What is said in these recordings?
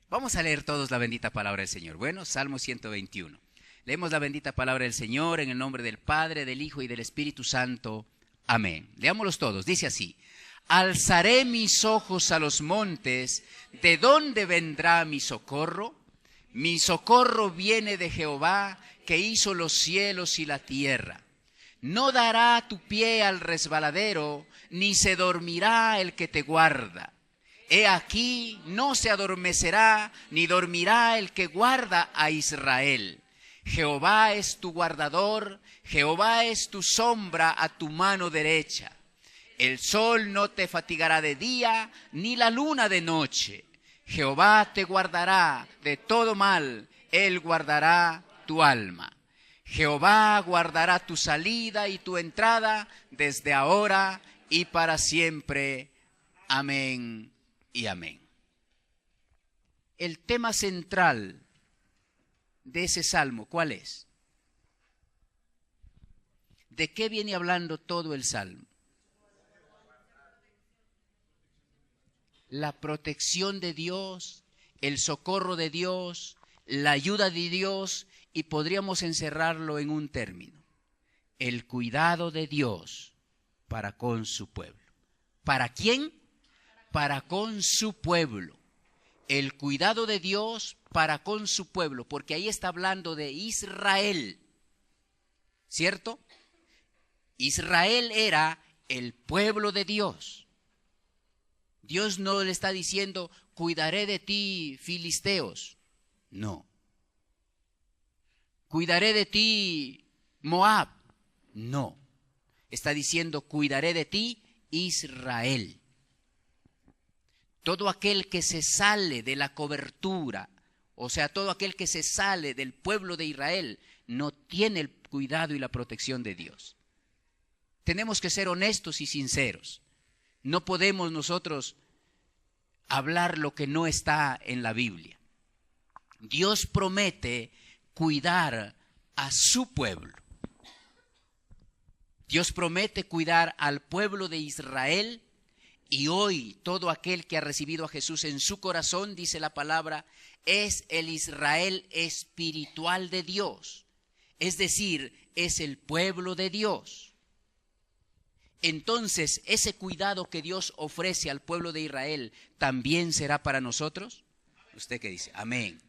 Vamos a leer todos la bendita palabra del Señor. Bueno, Salmo 121. Leemos la bendita palabra del Señor en el nombre del Padre, del Hijo y del Espíritu Santo. Amén. Leámoslos todos. Dice así: alzaré mis ojos a los montes, ¿de dónde vendrá mi socorro? Mi socorro viene de Jehová, que hizo los cielos y la tierra. No dará tu pie al resbaladero, ni se dormirá el que te guarda. He aquí, no se adormecerá, ni dormirá el que guarda a Israel. Jehová es tu guardador, Jehová es tu sombra a tu mano derecha. El sol no te fatigará de día, ni la luna de noche. Jehová te guardará de todo mal, Él guardará tu alma. Jehová guardará tu salida y tu entrada desde ahora y para siempre. Amén y amén. El tema central de ese salmo, ¿cuál es? ¿De qué viene hablando todo el salmo? La protección de Dios, el socorro de Dios, la ayuda de Dios, y podríamos encerrarlo en un término: el cuidado de Dios para con su pueblo. ¿Para quién? Para con su pueblo. El cuidado de Dios para con su pueblo, porque ahí está hablando de Israel, ¿cierto? Israel era el pueblo de Dios. Dios no le está diciendo: cuidaré de ti, filisteos. No. Cuidaré de ti, Moab. No. Está diciendo: cuidaré de ti, Israel. Todo aquel que se sale de la cobertura, o sea, todo aquel que se sale del pueblo de Israel, no tiene el cuidado y la protección de Dios. Tenemos que ser honestos y sinceros. No podemos nosotros hablar lo que no está en la Biblia. Dios promete cuidar a su pueblo. Dios promete cuidar al pueblo de Israel, y hoy todo aquel que ha recibido a Jesús en su corazón, dice la palabra, es el Israel espiritual de Dios. Es decir, es el pueblo de Dios. Entonces, ese cuidado que Dios ofrece al pueblo de Israel, ¿también será para nosotros? ¿Usted qué dice? Amén.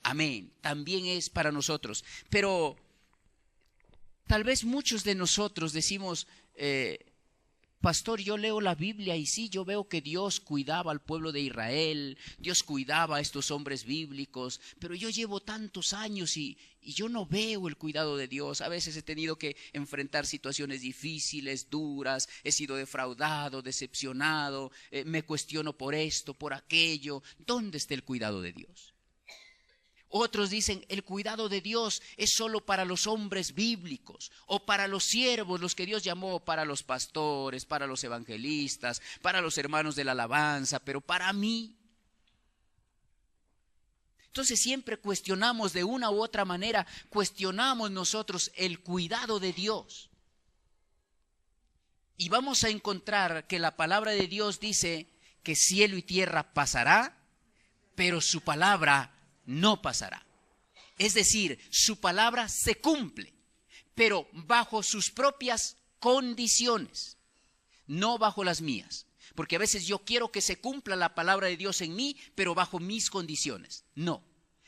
Amén. También es para nosotros. Pero tal vez muchos de nosotros decimos: pastor, yo leo la Biblia y sí, yo veo que Dios cuidaba al pueblo de Israel, Dios cuidaba a estos hombres bíblicos, pero yo llevo tantos años y yo no veo el cuidado de Dios. A veces he tenido que enfrentar situaciones difíciles, duras, he sido defraudado, decepcionado, me cuestiono por esto, por aquello. ¿Dónde está el cuidado de Dios? Otros dicen: el cuidado de Dios es solo para los hombres bíblicos o para los siervos, los que Dios llamó, para los pastores, para los evangelistas, para los hermanos de la alabanza, pero para mí. Entonces siempre cuestionamos de una u otra manera, cuestionamos nosotros el cuidado de Dios. Y vamos a encontrar que la palabra de Dios dice que cielo y tierra pasará, pero su palabra no pasará. Es decir, su palabra se cumple, pero bajo sus propias condiciones, no bajo las mías. Porque a veces yo quiero que se cumpla la palabra de Dios en mí, pero bajo mis condiciones. No,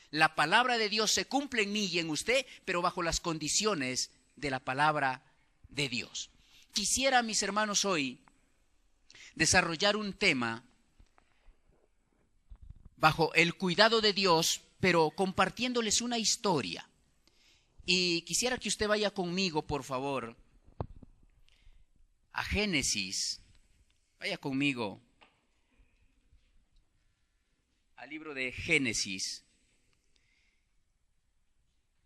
la palabra de Dios se cumple en mí y en usted, pero bajo las condiciones de la palabra de Dios. Quisiera, mis hermanos, hoy desarrollar un tema bajo el cuidado de Dios, pero compartiéndoles una historia. Y quisiera que usted vaya conmigo, por favor, a Génesis. Vaya conmigo al libro de Génesis,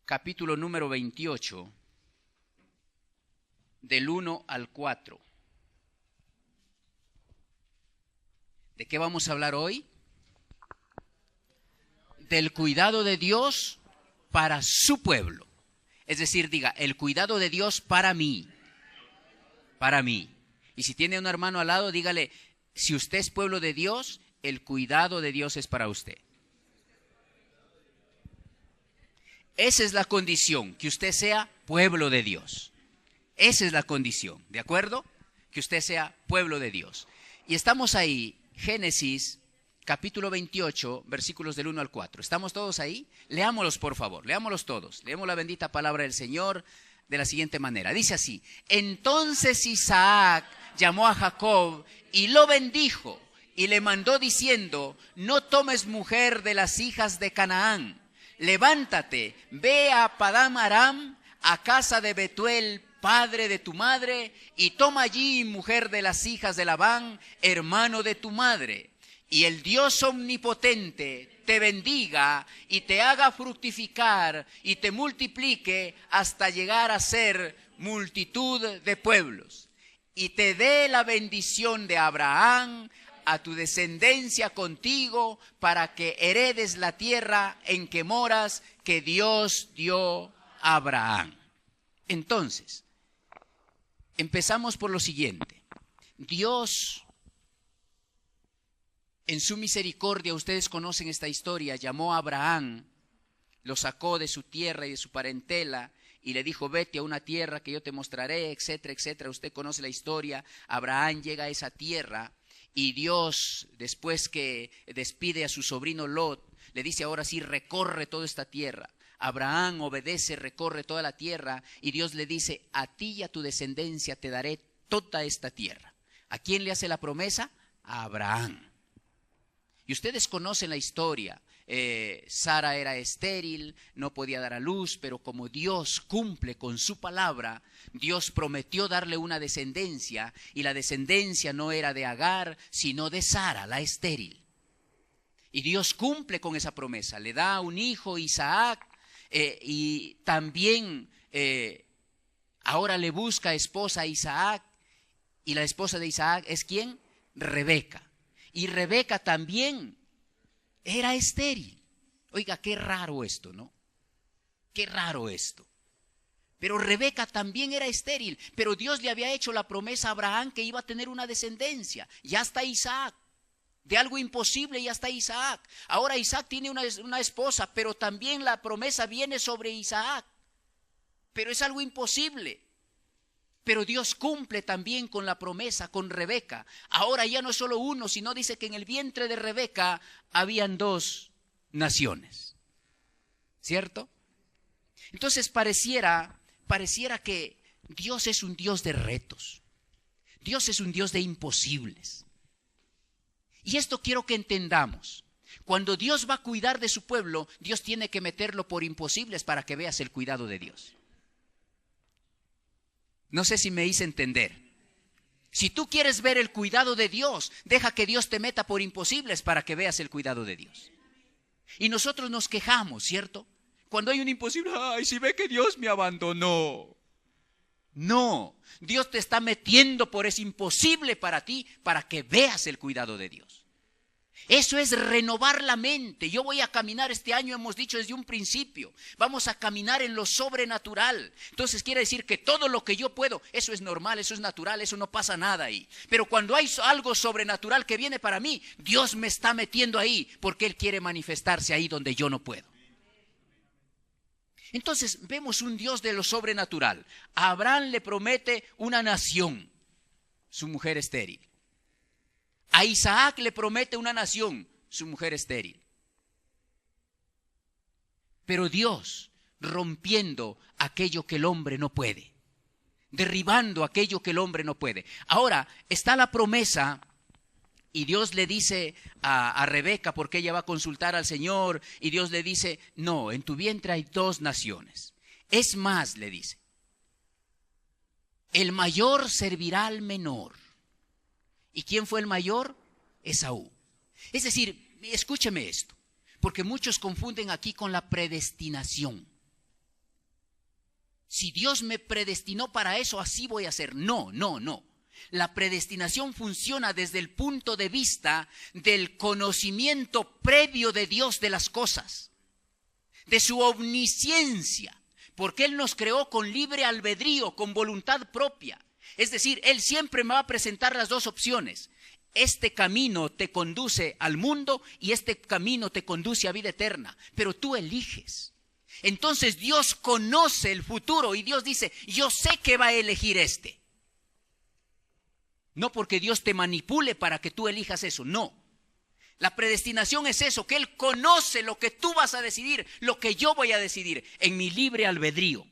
capítulo número 28, del 1 al 4. ¿De qué vamos a hablar hoy? Del cuidado de Dios para su pueblo. Es decir, diga: el cuidado de Dios para mí. Para mí. Y si tiene un hermano al lado, dígale: si usted es pueblo de Dios, el cuidado de Dios es para usted. Esa es la condición, que usted sea pueblo de Dios. Esa es la condición, ¿de acuerdo? Que usted sea pueblo de Dios. Y estamos ahí, Génesis capítulo 28, versículos del 1 al 4. ¿Estamos todos ahí? Leámoslos, por favor, leámoslos todos. Leemos la bendita palabra del Señor de la siguiente manera. Dice así: entonces Isaac llamó a Jacob y lo bendijo y le mandó diciendo: no tomes mujer de las hijas de Canaán. Levántate, ve a Padán Aram, a casa de Betuel, padre de tu madre, y toma allí mujer de las hijas de Labán, hermano de tu madre. Y el Dios omnipotente te bendiga y te haga fructificar y te multiplique hasta llegar a ser multitud de pueblos. Y te dé la bendición de Abraham, a tu descendencia contigo, para que heredes la tierra en que moras, que Dios dio a Abraham. Entonces, empezamos por lo siguiente. Dios, en su misericordia, ustedes conocen esta historia, llamó a Abraham, lo sacó de su tierra y de su parentela, y le dijo: vete a una tierra que yo te mostraré, etcétera, etcétera. Usted conoce la historia. Abraham llega a esa tierra, y Dios, después que despide a su sobrino Lot, le dice: ahora sí, recorre toda esta tierra. Abraham obedece, recorre toda la tierra, y Dios le dice: a ti y a tu descendencia te daré toda esta tierra. ¿A quién le hace la promesa? A Abraham. Y ustedes conocen la historia. Sara era estéril, no podía dar a luz, pero como Dios cumple con su palabra, Dios prometió darle una descendencia, y la descendencia no era de Agar, sino de Sara, la estéril. Y Dios cumple con esa promesa, le da un hijo, Isaac, y también ahora le busca esposa a Isaac, y la esposa de Isaac es ¿quién? Rebeca. Y Rebeca también era estéril. Oiga, qué raro esto, ¿no? Qué raro esto. Pero Rebeca también era estéril, pero Dios le había hecho la promesa a Abraham que iba a tener una descendencia. Ya está Isaac. De algo imposible ya está Isaac. Ahora Isaac tiene una esposa, pero también la promesa viene sobre Isaac. Pero es algo imposible. Pero Dios cumple también con la promesa con Rebeca. Ahora ya no es solo uno, sino dice que en el vientre de Rebeca habían 2 naciones. ¿Cierto? Entonces pareciera que Dios es un Dios de retos. Dios es un Dios de imposibles. Y esto quiero que entendamos. Cuando Dios va a cuidar de su pueblo, Dios tiene que meterlo por imposibles para que veas el cuidado de Dios. No sé si me hice entender. Si tú quieres ver el cuidado de Dios, deja que Dios te meta por imposibles para que veas el cuidado de Dios. Y nosotros nos quejamos, ¿cierto? Cuando hay un imposible, ay, si ve que Dios me abandonó. No, Dios te está metiendo por ese imposible para ti, para que veas el cuidado de Dios. Eso es renovar la mente. Yo voy a caminar este año, hemos dicho desde un principio. Vamos a caminar en lo sobrenatural. Entonces quiere decir que todo lo que yo puedo, eso es normal, eso es natural, eso no pasa nada ahí. Pero cuando hay algo sobrenatural que viene para mí, Dios me está metiendo ahí porque Él quiere manifestarse ahí donde yo no puedo. Entonces vemos un Dios de lo sobrenatural. A Abraham le promete una nación, su mujer estéril. A Isaac le promete una nación, su mujer estéril. Pero Dios, rompiendo aquello que el hombre no puede, derribando aquello que el hombre no puede. Ahora está la promesa, y Dios le dice a Rebeca, porque ella va a consultar al Señor, y Dios le dice: no, en tu vientre hay 2 naciones. Es más, le dice, el mayor servirá al menor. ¿Y quién fue el mayor? Esaú. Es decir, escúcheme esto, porque muchos confunden aquí con la predestinación. Si Dios me predestinó para eso, así voy a hacer. No. La predestinación funciona desde el punto de vista del conocimiento previo de Dios de las cosas, de su omnisciencia, porque Él nos creó con libre albedrío, con voluntad propia. Es decir, Él siempre me va a presentar las 2 opciones. Este camino te conduce al mundo y este camino te conduce a vida eterna, pero tú eliges. Entonces Dios conoce el futuro y Dios dice, yo sé que va a elegir este. No porque Dios te manipule para que tú elijas eso, no. La predestinación es eso, que Él conoce lo que tú vas a decidir, lo que yo voy a decidir en mi libre albedrío.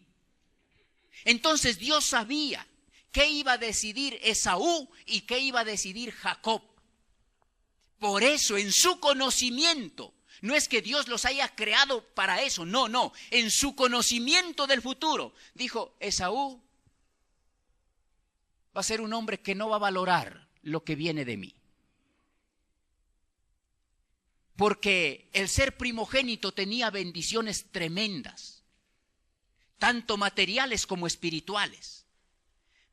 Entonces Dios sabía qué iba a decidir Esaú y qué iba a decidir Jacob. Por eso en su conocimiento, no es que Dios los haya creado para eso, no, en su conocimiento del futuro, dijo, Esaú va a ser un hombre que no va a valorar lo que viene de mí. Porque el ser primogénito tenía bendiciones tremendas, tanto materiales como espirituales.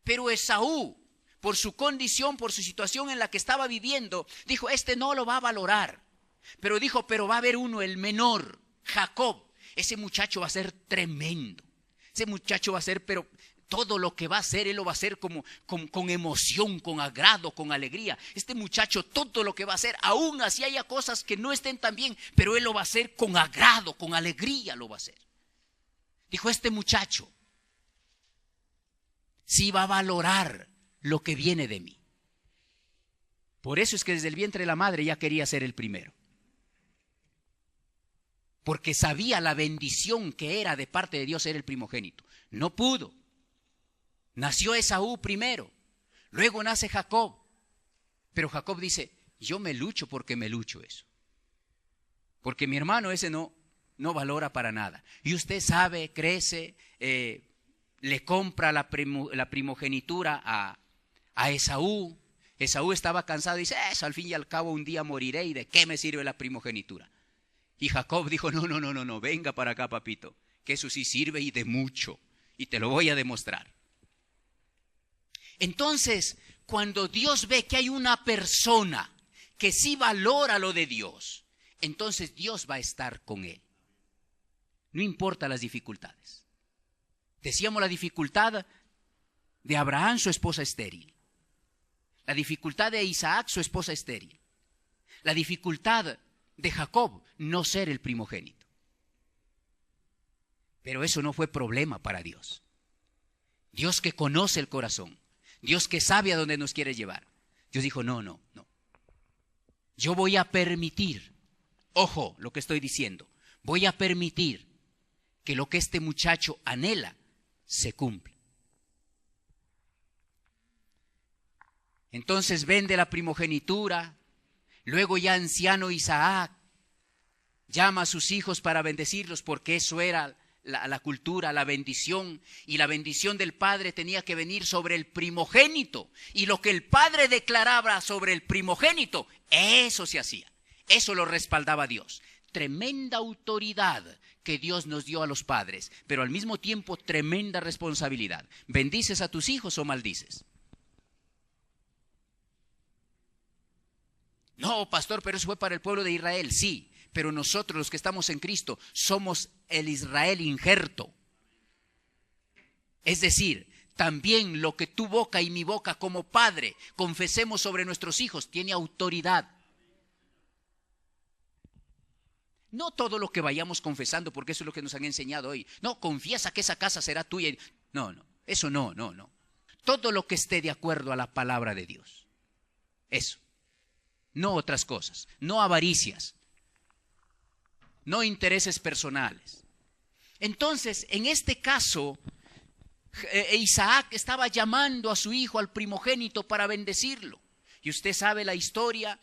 Pero Esaú, por su condición, por su situación en la que estaba viviendo, dijo, este no lo va a valorar. Pero dijo, pero va a haber uno, el menor, Jacob. Ese muchacho va a ser tremendo. Ese muchacho va a ser, pero todo lo que va a hacer, él lo va a hacer con emoción, con agrado, con alegría. Este muchacho, todo lo que va a hacer, aún así haya cosas que no estén tan bien, pero él lo va a hacer con agrado, con alegría lo va a hacer. Dijo, este muchacho sí va a valorar lo que viene de mí. Por eso es que desde el vientre de la madre ya quería ser el primero. Porque sabía la bendición que era de parte de Dios ser el primogénito. No pudo. Nació Esaú primero, luego nace Jacob. Pero Jacob dice, yo me lucho porque me lucho eso. Porque mi hermano ese no valora para nada. Y usted sabe, crece, le compra la primogenitura a Esaú. Esaú estaba cansado y dice, eso al fin y al cabo un día moriré y ¿de qué me sirve la primogenitura? Y Jacob dijo, no, venga para acá, papito, que eso sí sirve y de mucho, y te lo voy a demostrar. Entonces, cuando Dios ve que hay una persona que sí valora lo de Dios, entonces Dios va a estar con él. No importa las dificultades. Decíamos la dificultad de Abraham, su esposa estéril. La dificultad de Isaac, su esposa estéril. La dificultad de Jacob, no ser el primogénito. Pero eso no fue problema para Dios. Dios que conoce el corazón, Dios que sabe a dónde nos quiere llevar. Dios dijo, no. Yo voy a permitir, ojo lo que estoy diciendo, voy a permitir que lo que este muchacho anhela se cumpla. Entonces vende la primogenitura. Luego ya anciano Isaac llama a sus hijos para bendecirlos porque eso era la cultura, la bendición. Y la bendición del padre tenía que venir sobre el primogénito. Y lo que el padre declaraba sobre el primogénito, eso se hacía. Eso lo respaldaba Dios. Tremenda autoridad que Dios nos dio a los padres, pero al mismo tiempo tremenda responsabilidad. ¿Bendices a tus hijos o maldices? No, pastor, pero eso fue para el pueblo de Israel. Sí, pero nosotros los que estamos en Cristo somos el Israel injerto. Es decir, también lo que tu boca y mi boca como padre confesemos sobre nuestros hijos tiene autoridad. No todo lo que vayamos confesando, porque eso es lo que nos han enseñado hoy. No, confiesa que esa casa será tuya. No, eso no. Todo lo que esté de acuerdo a la palabra de Dios. Eso. No otras cosas, no avaricias, no intereses personales. Entonces, en este caso, Isaac estaba llamando a su hijo, al primogénito, para bendecirlo. Y usted sabe la historia.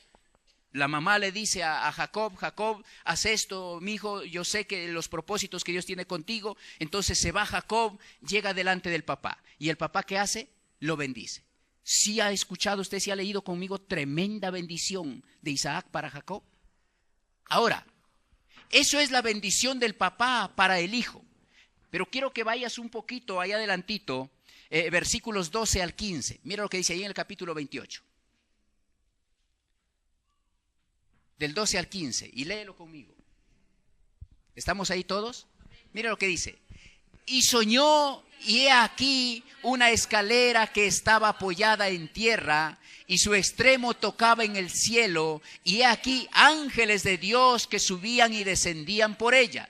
La mamá le dice a Jacob, haz esto, mi hijo, yo sé que los propósitos que Dios tiene contigo. Entonces se va Jacob, llega delante del papá. ¿Y el papá qué hace? Lo bendice. ¿Sí ha escuchado usted, sí ha leído conmigo tremenda bendición de Isaac para Jacob? Ahora, eso es la bendición del papá para el hijo. Pero quiero que vayas un poquito allá adelantito, versículos 12 al 15. Mira lo que dice ahí en el capítulo 28. Del 12 al 15, y léelo conmigo. ¿Estamos ahí todos? Mira lo que dice. Y soñó, y he aquí una escalera que estaba apoyada en tierra, y su extremo tocaba en el cielo, y he aquí ángeles de Dios que subían y descendían por ella.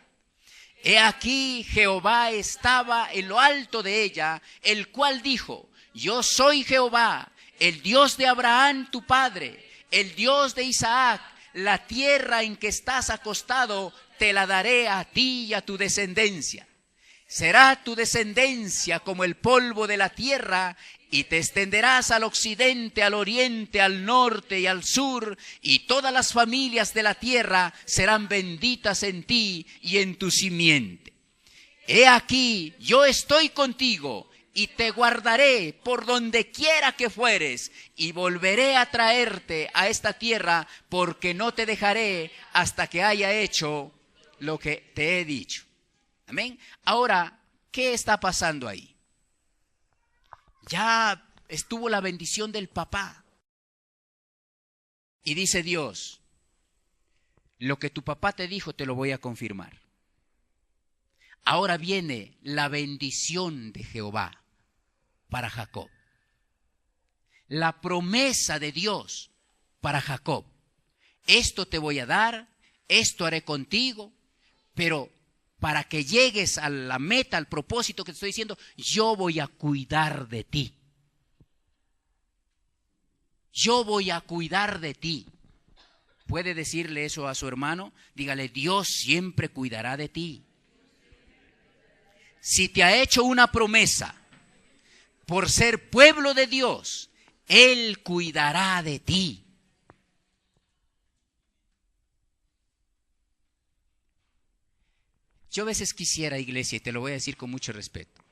He aquí Jehová estaba en lo alto de ella, el cual dijo: yo soy Jehová, el Dios de Abraham tu padre, el Dios de Isaac. La tierra en que estás acostado te la daré a ti y a tu descendencia. Será tu descendencia como el polvo de la tierra, y te extenderás al occidente, al oriente, al norte y al sur, y todas las familias de la tierra serán benditas en ti y en tu simiente. He aquí, yo estoy contigo, y te guardaré por donde quiera que fueres, y volveré a traerte a esta tierra, porque no te dejaré hasta que haya hecho lo que te he dicho. Amén. Ahora, ¿qué está pasando ahí? Ya estuvo la bendición del papá. Y dice Dios: lo que tu papá te dijo te lo voy a confirmar. Ahora viene la bendición de Jehová para Jacob. La promesa de Dios para Jacob. Esto te voy a dar, esto haré contigo, pero para que llegues a la meta, al propósito que te estoy diciendo, yo voy a cuidar de ti. Yo voy a cuidar de ti. ¿Puede decirle eso a su hermano? Dígale: Dios siempre cuidará de ti. Si te ha hecho una promesa por ser pueblo de Dios, Él cuidará de ti. Yo a veces quisiera, iglesia, y te lo voy a decir con mucho respeto,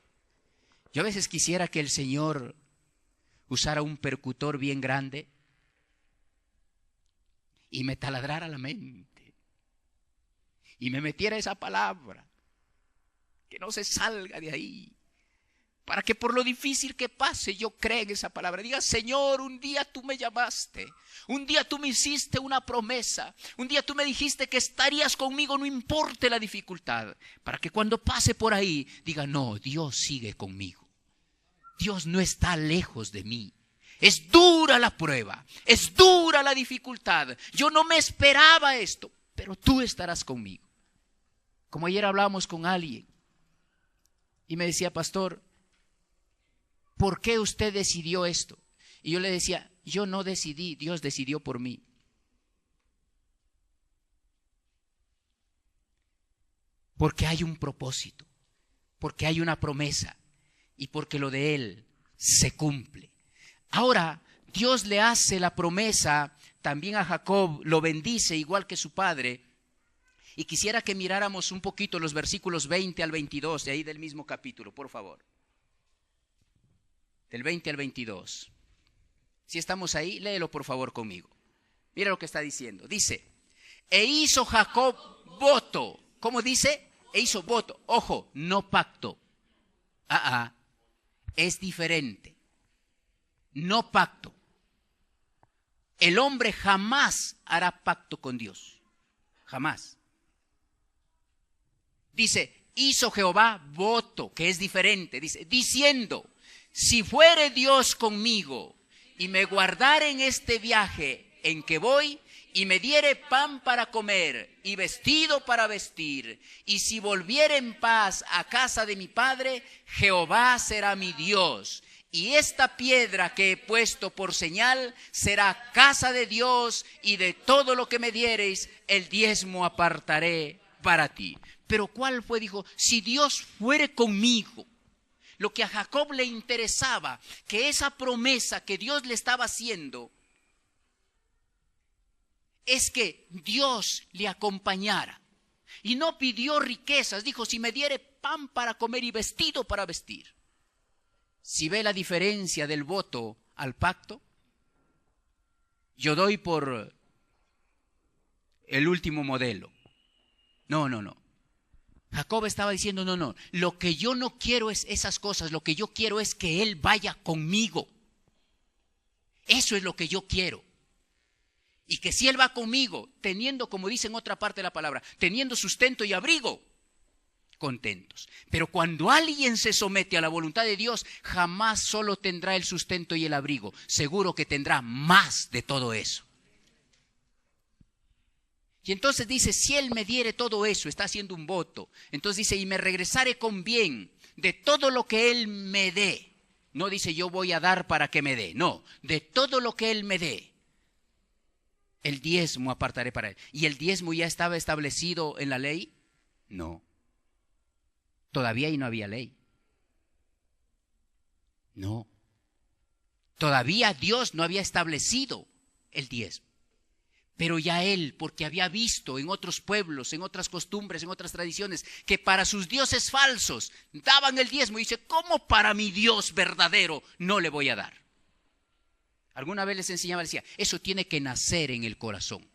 yo a veces quisiera que el Señor usara un percutor bien grande y me taladrara la mente y me metiera esa palabra, que no se salga de ahí, para que por lo difícil que pase yo crea en esa palabra. Diga: Señor, un día tú me llamaste, un día tú me hiciste una promesa, un día tú me dijiste que estarías conmigo, no importe la dificultad, para que cuando pase por ahí diga: no, Dios sigue conmigo, Dios no está lejos de mí. Es dura la prueba, es dura la dificultad, yo no me esperaba esto, pero tú estarás conmigo. Como ayer hablábamos con alguien y me decía: pastor, ¿por qué usted decidió esto? Y yo le decía: yo no decidí, Dios decidió por mí. Porque hay un propósito, porque hay una promesa y porque lo de Él se cumple. Ahora, Dios le hace la promesa también a Jacob, lo bendice igual que su padre. Y quisiera que miráramos un poquito los versículos 20 al 22, de ahí del mismo capítulo, por favor. Del 20 al 22. Si estamos ahí, léelo por favor conmigo. Mira lo que está diciendo. Dice: e hizo Jacob voto. ¿Cómo dice? E hizo voto. Ojo, no pacto. Es diferente. No pacto. El hombre jamás hará pacto con Dios. Jamás. Dice: hizo Jehová voto, que es diferente. Dice, diciendo: si fuere Dios conmigo y me guardare en este viaje en que voy, y me diere pan para comer y vestido para vestir, y si volviere en paz a casa de mi padre, Jehová será mi Dios, y esta piedra que he puesto por señal será casa de Dios, y de todo lo que me diereis el diezmo apartaré para ti. Pero ¿cuál fue? Dijo: si Dios fuere conmigo. Lo que a Jacob le interesaba, que esa promesa que Dios le estaba haciendo, es que Dios le acompañara. Y no pidió riquezas, dijo: si me diere pan para comer y vestido para vestir. Si ve la diferencia del voto al pacto, yo doy por el último modelo. No. Jacob estaba diciendo: no, lo que yo no quiero es esas cosas, lo que yo quiero es que Él vaya conmigo. Eso es lo que yo quiero. Y que si Él va conmigo, teniendo, como dice en otra parte de la palabra, teniendo sustento y abrigo, contentos. Pero cuando alguien se somete a la voluntad de Dios, jamás solo tendrá el sustento y el abrigo, seguro que tendrá más de todo eso. Y entonces dice, si él me diere todo eso, está haciendo un voto. Entonces dice, y me regresaré con bien de todo lo que él me dé. No dice, yo voy a dar para que me dé. No, de todo lo que él me dé, el diezmo apartaré para él. ¿Y el diezmo ya estaba establecido en la ley? No. Todavía ahí no había ley. No. Todavía Dios no había establecido el diezmo. Pero ya él, porque había visto en otros pueblos, en otras costumbres, en otras tradiciones, que para sus dioses falsos daban el diezmo. Y dice, ¿cómo para mi Dios verdadero no le voy a dar? Alguna vez les enseñaba, decía, eso tiene que nacer en el corazón.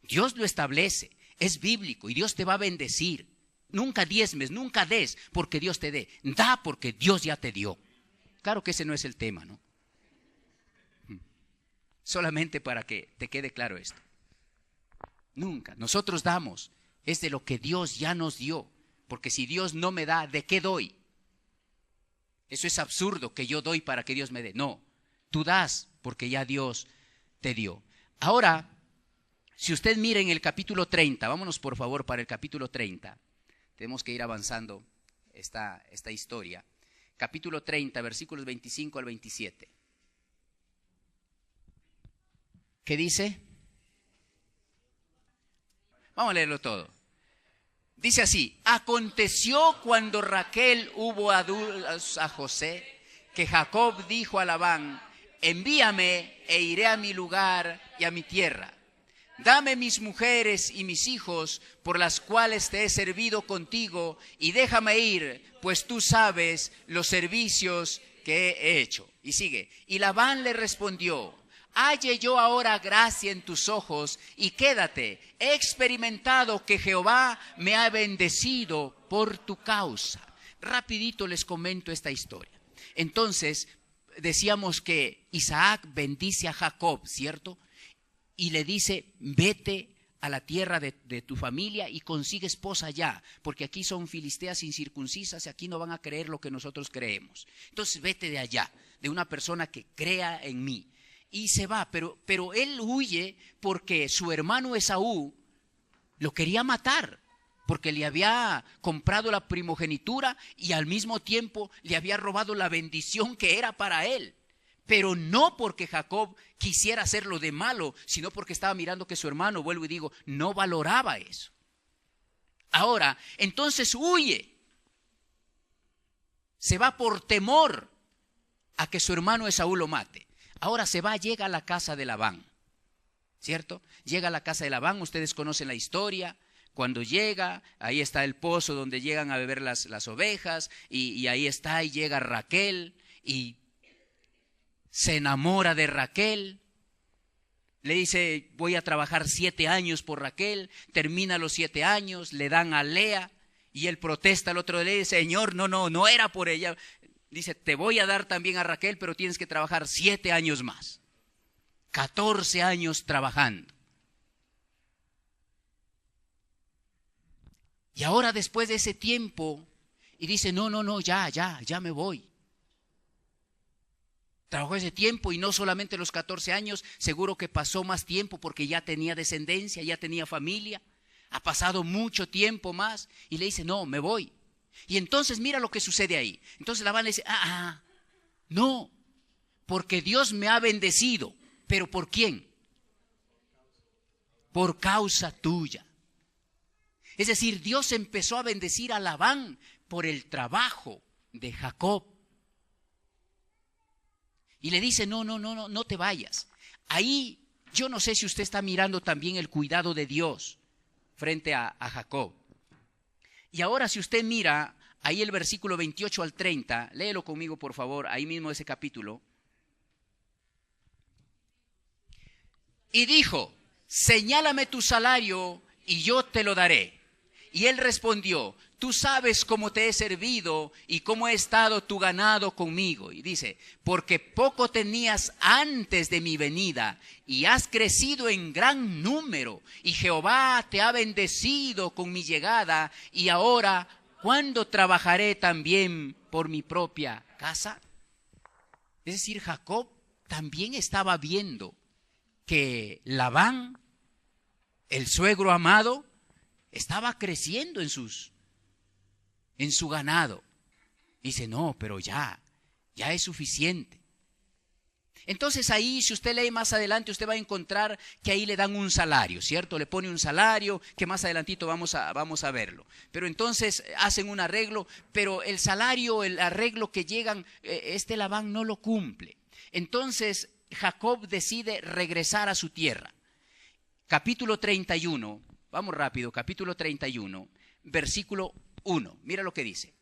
Dios lo establece, es bíblico y Dios te va a bendecir. Nunca diezmes, nunca des porque Dios te dé. Da porque Dios ya te dio. Claro que ese no es el tema, ¿no? Solamente para que te quede claro esto. Nunca. Nosotros damos. Es de lo que Dios ya nos dio. Porque si Dios no me da, ¿de qué doy? Eso es absurdo que yo doy para que Dios me dé. No. Tú das porque ya Dios te dio. Ahora, si usted mira en el capítulo 30, vámonos por favor para el capítulo 30. Tenemos que ir avanzando esta historia. Capítulo 30, versículos 25 al 27. ¿Qué dice? Vamos a leerlo todo. Dice así, aconteció cuando Raquel hubo a José, que Jacob dijo a Labán, envíame e iré a mi lugar y a mi tierra. Dame mis mujeres y mis hijos, por las cuales te he servido contigo, y déjame ir, pues tú sabes los servicios que he hecho. Y sigue, y Labán le respondió, halle yo ahora gracia en tus ojos y quédate. He experimentado que Jehová me ha bendecido por tu causa. Rapidito les comento esta historia. Entonces, decíamos que Isaac bendice a Jacob, ¿cierto? Y le dice, vete a la tierra de tu familia y consigue esposa allá, porque aquí son filisteas incircuncisas y aquí no van a creer lo que nosotros creemos. Entonces vete de allá, de una persona que crea en mí. Y se va, pero él huye porque su hermano Esaú lo quería matar, porque le había comprado la primogenitura y al mismo tiempo le había robado la bendición que era para él. Pero no porque Jacob quisiera hacerlo de malo, sino porque estaba mirando que su hermano, vuelvo y digo, no valoraba eso. Ahora, entonces huye. Se va por temor a que su hermano Esaú lo mate. Ahora se va, llega a la casa de Labán, ¿cierto? Llega a la casa de Labán, ustedes conocen la historia. Cuando llega, ahí está el pozo donde llegan a beber las ovejas, y ahí está, y llega Raquel, y se enamora de Raquel. Le dice, voy a trabajar 7 años por Raquel. Termina los 7 años, le dan a Lea, y él protesta al otro día, le dice, Señor, no era por ella. Dice, te voy a dar también a Raquel, pero tienes que trabajar 7 años más. 14 años trabajando. Y ahora después de ese tiempo, y dice, no, ya me voy. Trabajó ese tiempo y no solamente los 14 años, seguro que pasó más tiempo porque ya tenía descendencia, ya tenía familia. Ha pasado mucho tiempo más y le dice, no, me voy. Y entonces mira lo que sucede ahí. Entonces Labán le dice, no, porque Dios me ha bendecido. ¿Pero por quién? Por causa tuya. Es decir, Dios empezó a bendecir a Labán por el trabajo de Jacob. Y le dice, no te vayas. Ahí yo no sé si usted está mirando también el cuidado de Dios frente a Jacob. Y ahora si usted mira ahí el versículo 28 al 30, léelo conmigo por favor, ahí mismo ese capítulo. Y dijo, señálame tu salario y yo te lo daré. Y él respondió, tú sabes cómo te he servido y cómo ha estado tu ganado conmigo. Y dice, porque poco tenías antes de mi venida y has crecido en gran número y Jehová te ha bendecido con mi llegada y ahora, ¿cuándo trabajaré también por mi propia casa? Es decir, Jacob también estaba viendo que Labán El suegro amado estaba creciendo en su ganado. Dice, no, pero ya es suficiente. Entonces ahí, si usted lee más adelante, usted va a encontrar que ahí le dan un salario, ¿cierto? Le pone un salario que más adelantito vamos a verlo. Pero entonces hacen un arreglo, pero el salario, el arreglo que llegan, Labán no lo cumple. Entonces Jacob decide regresar a su tierra. Capítulo 31, vamos rápido, capítulo 31, versículo 1. Mira lo que dice.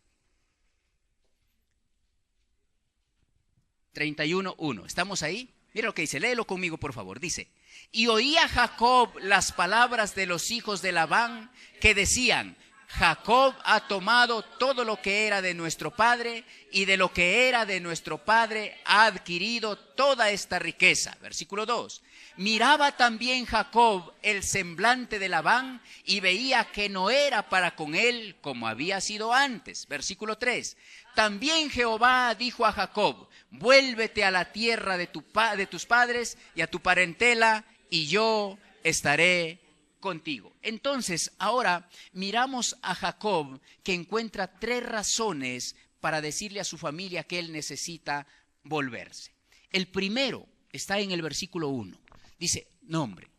31:1. ¿Estamos ahí? Mira lo que dice, léelo conmigo por favor. Dice, y oía Jacob las palabras de los hijos de Labán que decían, Jacob ha tomado todo lo que era de nuestro padre y de lo que era de nuestro padre ha adquirido toda esta riqueza. Versículo 2. Miraba también Jacob el semblante de Labán y veía que no era para con él como había sido antes. Versículo 3. También Jehová dijo a Jacob, vuélvete a la tierra de tus padres y a tu parentela y yo estaré contigo. Entonces, ahora miramos a Jacob que encuentra 3 razones para decirle a su familia que él necesita volverse. El primero está en el versículo 1. Dice, no hombre,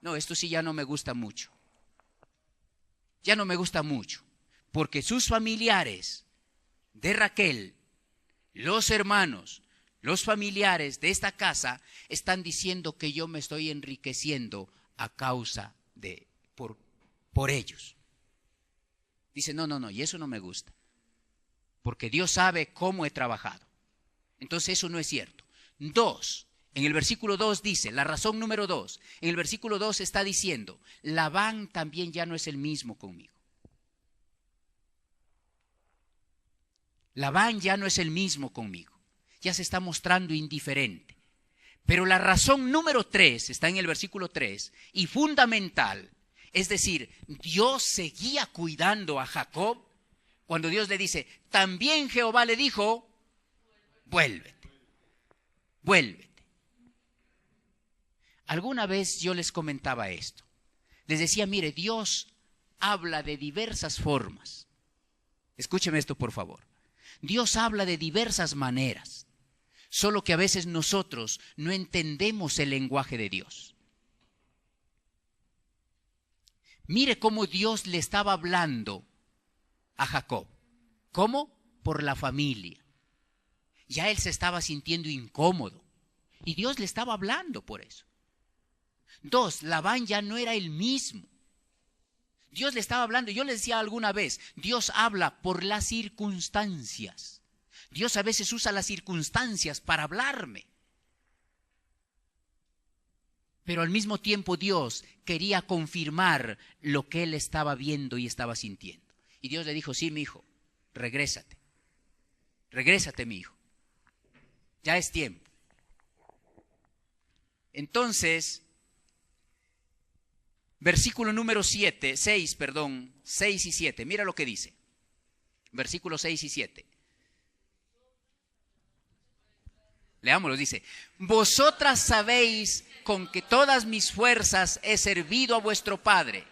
no, esto sí ya no me gusta mucho. Ya no me gusta mucho, porque sus familiares de Raquel, los hermanos, los familiares de esta casa están diciendo que yo me estoy enriqueciendo a causa por ellos. Dice, no, y eso no me gusta, porque Dios sabe cómo he trabajado. Entonces eso no es cierto. 2, en el versículo 2 dice, la razón número 2, en el versículo 2 está diciendo, Labán también ya no es el mismo conmigo. Labán ya no es el mismo conmigo, ya se está mostrando indiferente. Pero la razón número 3 está en el versículo 3 y fundamental, es decir, Dios seguía cuidando a Jacob cuando Dios le dice, también Jehová le dijo, vuélvete. Alguna vez yo les comentaba esto, les decía, mire, Dios habla de diversas formas. Escúcheme esto por favor. Dios habla de diversas maneras, solo que a veces nosotros no entendemos el lenguaje de Dios. Mire cómo Dios le estaba hablando a Jacob. ¿Cómo? Por la familia. Ya él se estaba sintiendo incómodo y Dios le estaba hablando por eso. 2, Labán ya no era el mismo. Dios le estaba hablando, yo le decía alguna vez, Dios habla por las circunstancias. Dios a veces usa las circunstancias para hablarme. Pero al mismo tiempo Dios quería confirmar lo que él estaba viendo y estaba sintiendo. Y Dios le dijo, sí, mi hijo, regrésate, mi hijo. Ya es tiempo. Entonces, versículo número 6 y 7. Mira lo que dice. Versículos 6 y 7. Leámoslo, dice. Vosotras sabéis con que todas mis fuerzas he servido a vuestro padre.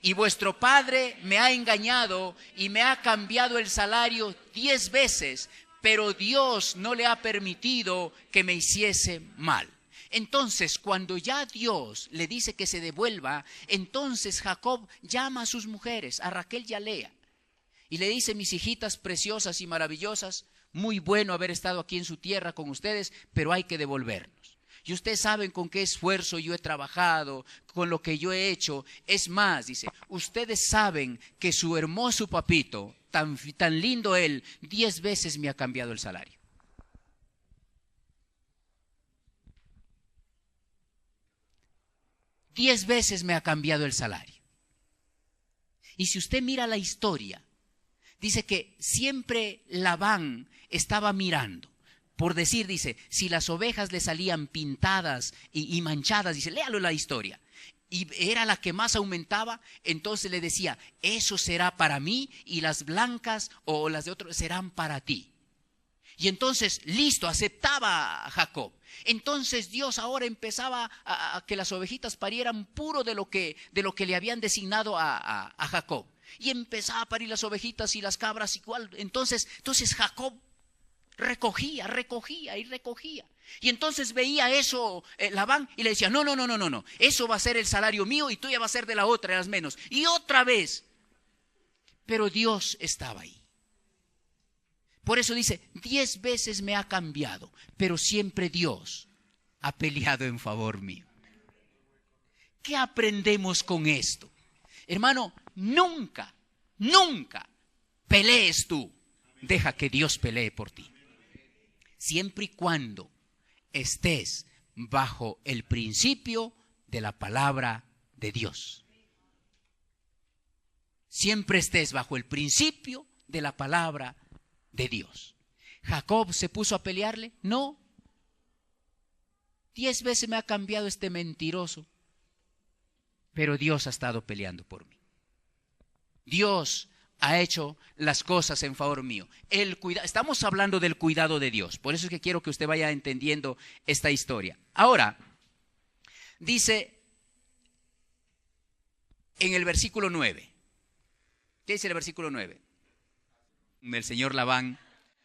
Y vuestro padre me ha engañado y me ha cambiado el salario 10 veces, pero Dios no le ha permitido que me hiciese mal. Entonces, cuando ya Dios le dice que se devuelva, entonces Jacob llama a sus mujeres, a Raquel y a Lea, y le dice, mis hijitas preciosas y maravillosas, muy bueno haber estado aquí en su tierra con ustedes, pero hay que devolvernos. Y ustedes saben con qué esfuerzo yo he trabajado, con lo que yo he hecho. Es más, dice, ustedes saben que su hermoso papito, tan lindo él, 10 veces me ha cambiado el salario. Diez veces me ha cambiado el salario. Y si usted mira la historia, dice que siempre Labán estaba mirando. Por decir, dice, si las ovejas le salían pintadas y manchadas, dice, léalo la historia, y era la que más aumentaba, entonces le decía, eso será para mí y las blancas o las de otros serán para ti. Y entonces, listo, aceptaba a Jacob. Entonces Dios ahora empezaba a que las ovejitas parieran puro de lo que le habían designado a Jacob. Y empezaba a parir las ovejitas y las cabras igual. Entonces Jacob recogía. Y entonces veía eso Labán y le decía, no, eso va a ser el salario mío y tuya va a ser de la otra, las menos. Y otra vez. Pero Dios estaba ahí. Por eso dice, 10 veces me ha cambiado, pero siempre Dios ha peleado en favor mío. ¿Qué aprendemos con esto? Hermano, nunca pelees tú. Deja que Dios pelee por ti. Siempre y cuando estés bajo el principio de la palabra de Dios. Siempre estés bajo el principio de la palabra de Dios. ¿Jacob se puso a pelearle? No. 10 veces me ha cambiado este mentiroso. Pero Dios ha estado peleando por mí. Dios ha hecho las cosas en favor mío. Estamos hablando del cuidado de Dios. Por eso es que quiero que usted vaya entendiendo esta historia. Ahora, dice en el versículo 9. ¿Qué dice el versículo 9? El señor Labán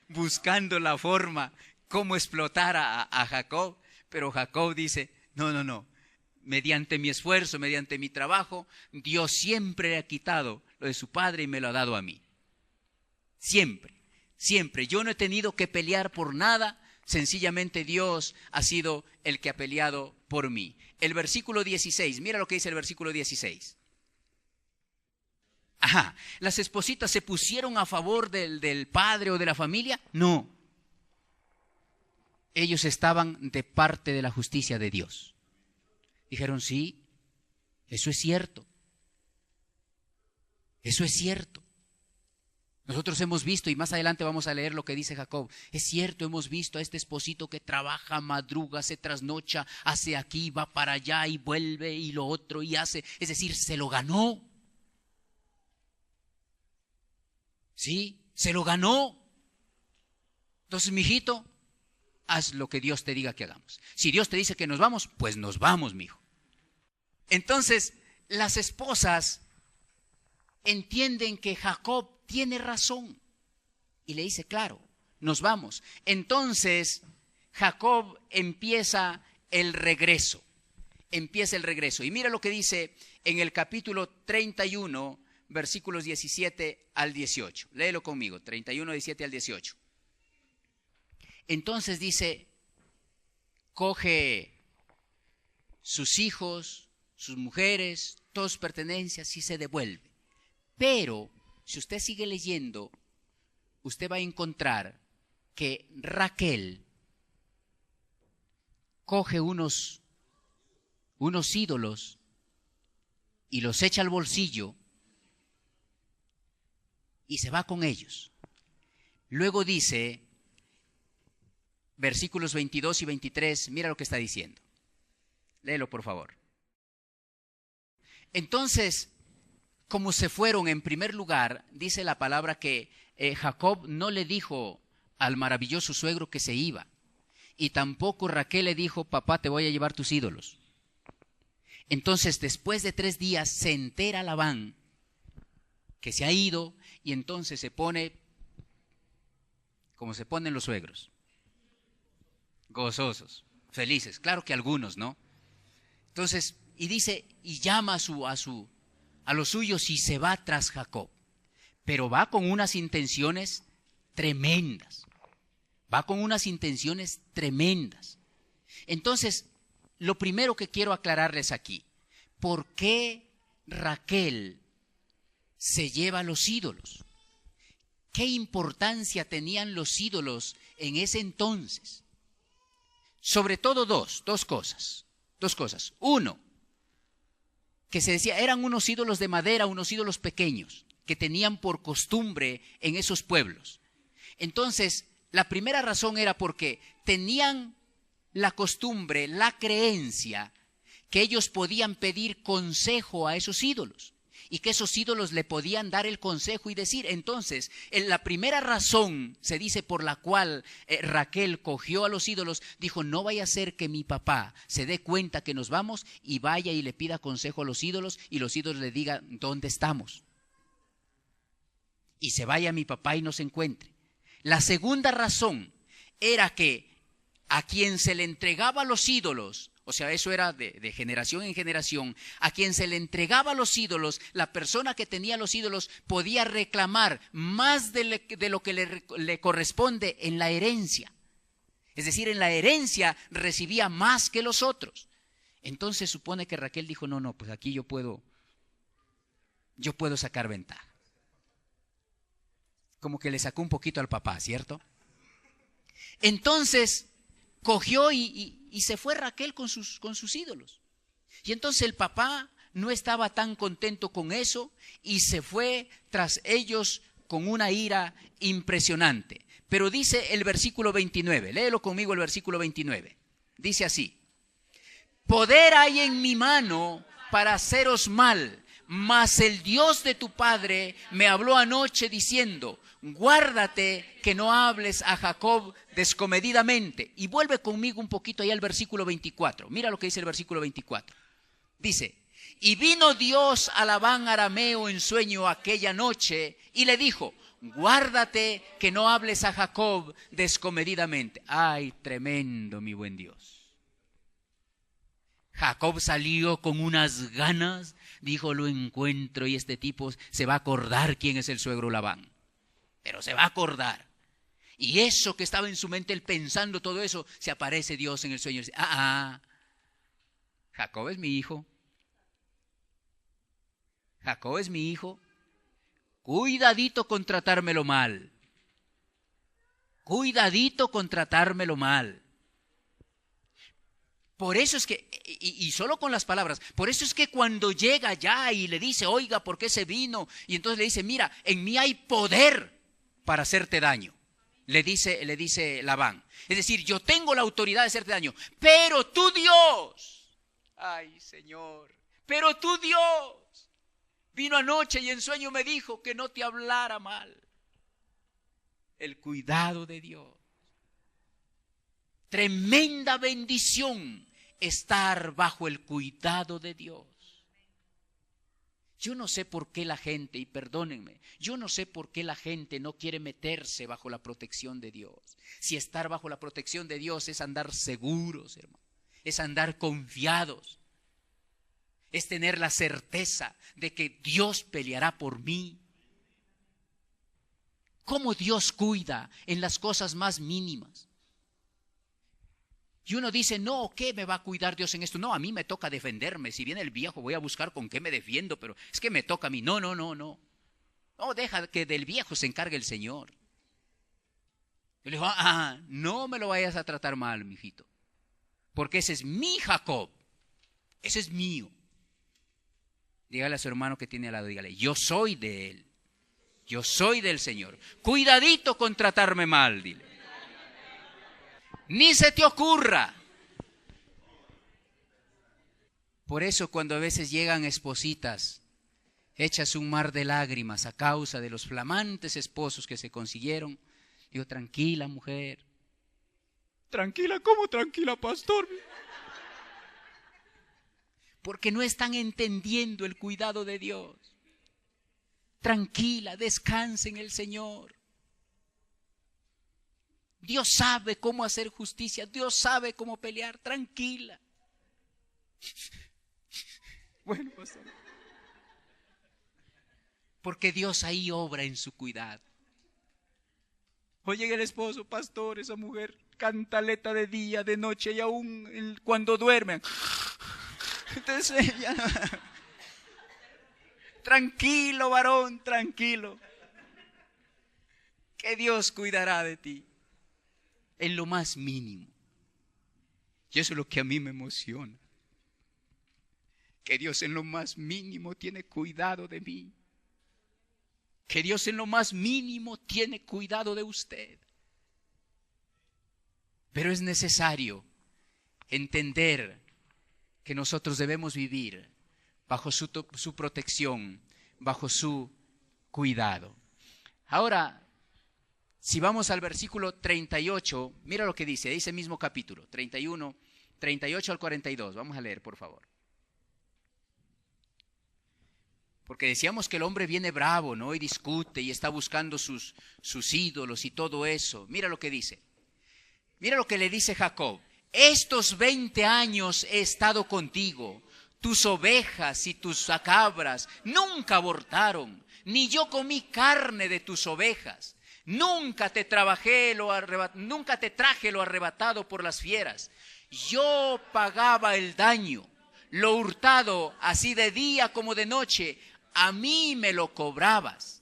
buscando la forma cómo explotar a Jacob, pero Jacob dice, no, mediante mi esfuerzo, mediante mi trabajo, Dios siempre le ha quitado lo de su padre y me lo ha dado a mí. Siempre, yo no he tenido que pelear por nada, sencillamente Dios ha sido el que ha peleado por mí. El versículo 16, mira lo que dice el versículo 16. ¿Las espositas se pusieron a favor del padre o de la familia? No. Ellos estaban de parte de la justicia de Dios. Dijeron, sí, eso es cierto. Eso es cierto. Nosotros hemos visto, y más adelante vamos a leer lo que dice Jacob. Es cierto, hemos visto a este esposito que trabaja, madruga, se trasnocha, hace aquí, va para allá y vuelve y lo otro y hace. Es decir, se lo ganó. Sí, se lo ganó. Entonces, mijito, haz lo que Dios te diga que hagamos. Si Dios te dice que nos vamos, pues nos vamos, mijo. Entonces, las esposas entienden que Jacob tiene razón y le dice, claro, nos vamos. Entonces, Jacob empieza el regreso. Y mira lo que dice en el capítulo 31, versículos 17 al 18. Léelo conmigo, 31, 17 al 18. Entonces dice, coge sus hijos, sus mujeres, todas sus pertenencias y se devuelve. Pero, si usted sigue leyendo, usted va a encontrar que Raquel coge unos ídolos y los echa al bolsillo y se va con ellos. Luego dice, versículos 22 y 23, mira lo que está diciendo. Léelo, por favor. Entonces, como se fueron, en primer lugar, dice la palabra que Jacob no le dijo al maravilloso suegro que se iba. Y tampoco Raquel le dijo, papá, te voy a llevar tus ídolos. Entonces, después de 3 días, se entera Labán que se ha ido y entonces se pone como se ponen los suegros. Gozosos, felices. Claro que algunos, ¿no? Entonces, y dice, y llama a los suyos y se va tras Jacob. Pero va con unas intenciones tremendas. Entonces, lo primero que quiero aclararles aquí, ¿por qué Raquel se lleva los ídolos? ¿Qué importancia tenían los ídolos en ese entonces? Sobre todo dos cosas. Uno, que se decía, eran unos ídolos de madera, unos ídolos pequeños, que tenían por costumbre en esos pueblos. Entonces, la primera razón era porque tenían la costumbre, la creencia, que ellos podían pedir consejo a esos ídolos. y que esos ídolos le podían dar el consejo y decir. Entonces, la primera razón, se dice, por la cual Raquel cogió a los ídolos, dijo, no vaya a ser que mi papá se dé cuenta que nos vamos y vaya y le pida consejo a los ídolos y los ídolos le digan dónde estamos. Y se vaya mi papá y nos encuentre. La segunda razón era que a quien se le entregaba los ídolos, o sea, eso era de generación en generación, a quien se le entregaba los ídolos, la persona que tenía los ídolos podía reclamar más de lo que le corresponde en la herencia. Es decir, en la herencia recibía más que los otros. Entonces supone que Raquel dijo, no, pues aquí yo puedo sacar ventaja. Como que le sacó un poquito al papá, ¿cierto? Entonces cogió y se fue Raquel con sus ídolos. Y entonces el papá no estaba tan contento con eso y se fue tras ellos con una ira impresionante. Pero dice el versículo 29, léelo conmigo el versículo 29. Dice así: poder hay en mi mano para haceros mal, mas el Dios de tu padre me habló anoche diciendo, guárdate que no hables a Jacob descomedidamente. Y vuelve conmigo un poquito ahí al versículo 24. Mira lo que dice el versículo 24. Dice, y vino Dios a Labán arameo en sueño aquella noche y le dijo, guárdate que no hables a Jacob descomedidamente. Ay, tremendo, mi buen Dios. Jacob salió con unas ganas, dijo, lo encuentro y este tipo se va a acordar quién es el suegro Labán. Pero se va a acordar. Y eso que estaba en su mente, él pensando todo eso, se aparece Dios en el sueño y dice, Jacob es mi hijo. Jacob es mi hijo. Cuidadito con tratármelo mal. Cuidadito con tratármelo mal. Por eso es que, y solo con las palabras, por eso es que cuando llega ya y le dice, oiga, ¿por qué se vino? Y entonces le dice, mira, en mí hay poder para hacerte daño. Le dice Labán. Es decir, yo tengo la autoridad de hacerte daño, pero tu Dios, ay Señor, pero tu Dios vino anoche y en sueño me dijo que no te hablara mal. El cuidado de Dios. Tremenda bendición estar bajo el cuidado de Dios. Yo no sé por qué la gente, y perdónenme, yo no sé por qué la gente no quiere meterse bajo la protección de Dios. Si estar bajo la protección de Dios es andar seguros, hermano, es andar confiados, es tener la certeza de que Dios peleará por mí. ¿Cómo Dios cuida en las cosas más mínimas? Y uno dice, no, ¿qué me va a cuidar Dios en esto? No, a mí me toca defenderme. Si viene el viejo voy a buscar con qué me defiendo, pero es que me toca a mí. No. No, deja que del viejo se encargue el Señor. Yo le digo, no me lo vayas a tratar mal, mijito. Porque ese es mi Jacob. Ese es mío. Dígale a su hermano que tiene al lado, dígale, yo soy de él. Yo soy del Señor. Cuidadito con tratarme mal, dile. Ni se te ocurra. Por eso cuando a veces llegan espositas, hechas un mar de lágrimas a causa de los flamantes esposos que se consiguieron, digo, tranquila mujer. Tranquila, ¿cómo tranquila, pastor? Porque no están entendiendo el cuidado de Dios. Tranquila, descanse en el Señor. Dios sabe cómo hacer justicia, Dios sabe cómo pelear, tranquila. Bueno, pastor. Porque Dios ahí obra en su cuidado. Oye, el esposo, pastor, esa mujer, cantaleta de día, de noche y aún cuando duermen. Entonces, tranquilo, varón, tranquilo. Que Dios cuidará de ti. En lo más mínimo. Y eso es lo que a mí me emociona. Que Dios en lo más mínimo tiene cuidado de mí. Que Dios en lo más mínimo tiene cuidado de usted. Pero es necesario entender que nosotros debemos vivir bajo su protección, bajo su cuidado. Ahora, si vamos al versículo 38, mira lo que dice, ese mismo capítulo, 31, 38 al 42. Vamos a leer, por favor. Porque decíamos que el hombre viene bravo, ¿no? Y discute y está buscando sus ídolos y todo eso. Mira lo que dice. Mira lo que le dice Jacob. Estos 20 años he estado contigo. Tus ovejas y tus cabras nunca abortaron, ni yo comí carne de tus ovejas. Nunca te traje lo arrebatado por las fieras. Yo pagaba el daño, lo hurtado, así de día como de noche, a mí me lo cobrabas.